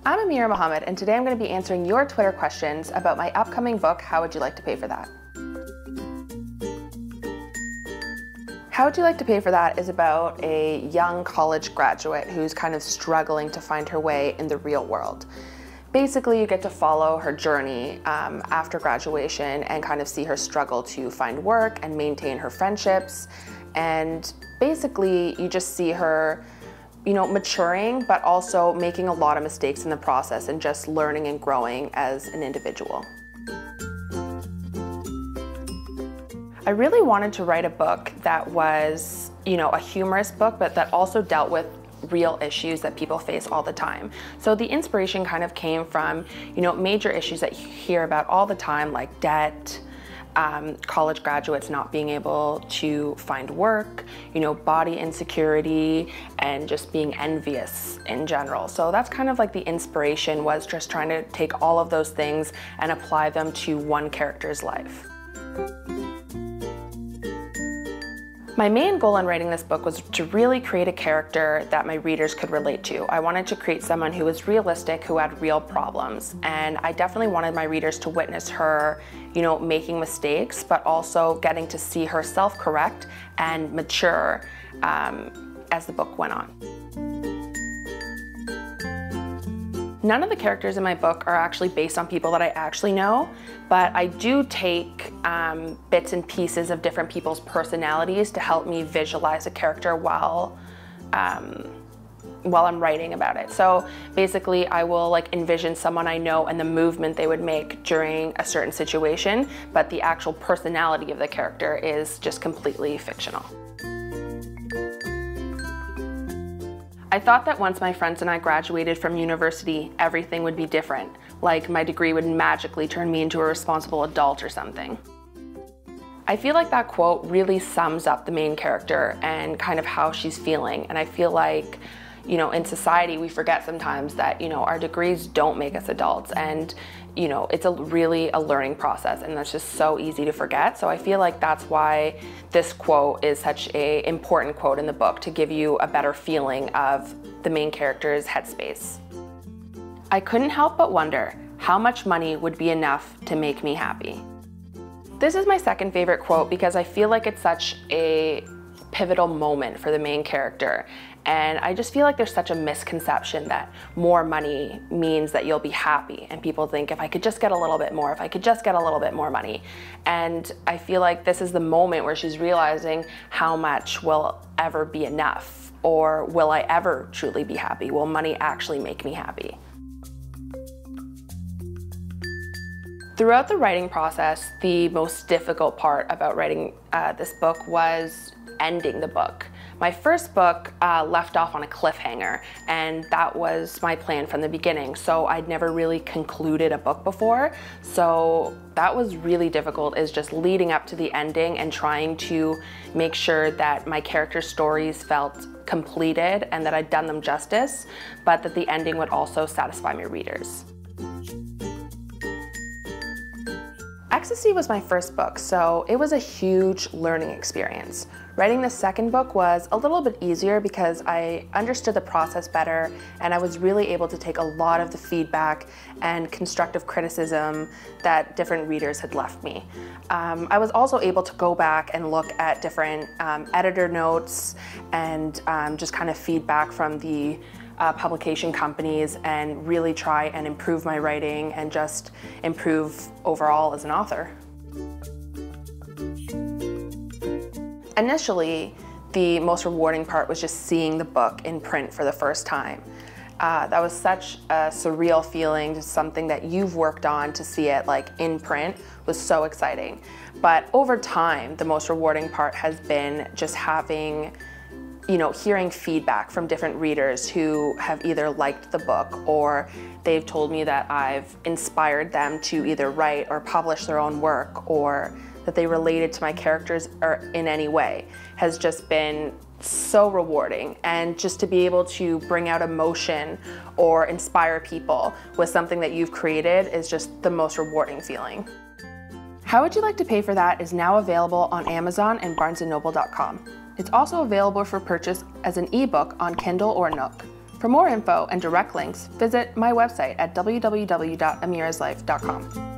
I'm Amira Mohammed, and today I'm going to be answering your Twitter questions about my upcoming book, How Would You Like to Pay for That? How Would You Like to Pay for That is about a young college graduate who's kind of struggling to find her way in the real world. Basically, you get to follow her journey after graduation and kind of see her struggle to find work and maintain her friendships. And basically, you just see her maturing, but also making a lot of mistakes in the process and just learning and growing as an individual. I really wanted to write a book that was, a humorous book, but that also dealt with real issues that people face all the time. So the inspiration kind of came from, major issues that you hear about all the time, like debt, college graduates not being able to find work, body insecurity, and just being envious in general. So that's kind of like the inspiration, was just trying to take all of those things and apply them to one character's life. My main goal in writing this book was to really create a character that my readers could relate to. I wanted to create someone who was realistic, who had real problems, and I definitely wanted my readers to witness her, making mistakes, but also getting to see her self-correct and mature as the book went on. None of the characters in my book are actually based on people that I actually know, but I do take bits and pieces of different people's personalities to help me visualize a character while I'm writing about it. So basically, I will envision someone I know and the movement they would make during a certain situation, but the actual personality of the character is just completely fictional. I thought that once my friends and I graduated from university, everything would be different. Like my degree would magically turn me into a responsible adult or something. I feel like that quote really sums up the main character and kind of how she's feeling. And I feel like, in society, we forget sometimes that, our degrees don't make us adults, and, it's really a learning process, and that's just so easy to forget. So I feel like that's why this quote is such an important quote in the book, to give you a better feeling of the main character's headspace. I couldn't help but wonder how much money would be enough to make me happy. This is my second favorite quote because I feel like it's such a pivotal moment for the main character. And I just feel like there's such a misconception that more money means that you'll be happy. And people think, if I could just get a little bit more, if I could just get a little bit more money. And I feel like this is the moment where she's realizing how much will ever be enough, or will I ever truly be happy? Will money actually make me happy? Throughout the writing process, the most difficult part about writing this book was ending the book. My first book left off on a cliffhanger, and that was my plan from the beginning. So I'd never really concluded a book before. So that was really difficult, is just leading up to the ending and trying to make sure that my character's stories felt completed and that I'd done them justice, but that the ending would also satisfy my readers. Ecstasy was my first book, so it was a huge learning experience. Writing the second book was a little bit easier because I understood the process better, and I was really able to take a lot of the feedback and constructive criticism that different readers had left me. I was also able to go back and look at different editor notes and just kind of feedback from the publication companies, and really try and improve my writing and just improve overall as an author. Initially, the most rewarding part was just seeing the book in print for the first time. That was such a surreal feeling, just something that you've worked on, to see it in print was so exciting. But over time, the most rewarding part has been just having hearing feedback from different readers who have either liked the book, or they've told me that I've inspired them to either write or publish their own work, or that they related to my characters or in any way, has just been so rewarding. And just to be able to bring out emotion or inspire people with something that you've created is just the most rewarding feeling. How Would You Like to Pay for That is now available on Amazon and barnesandnoble.com. It's also available for purchase as an ebook on Kindle or Nook. For more info and direct links, visit my website at www.amiraslife.com.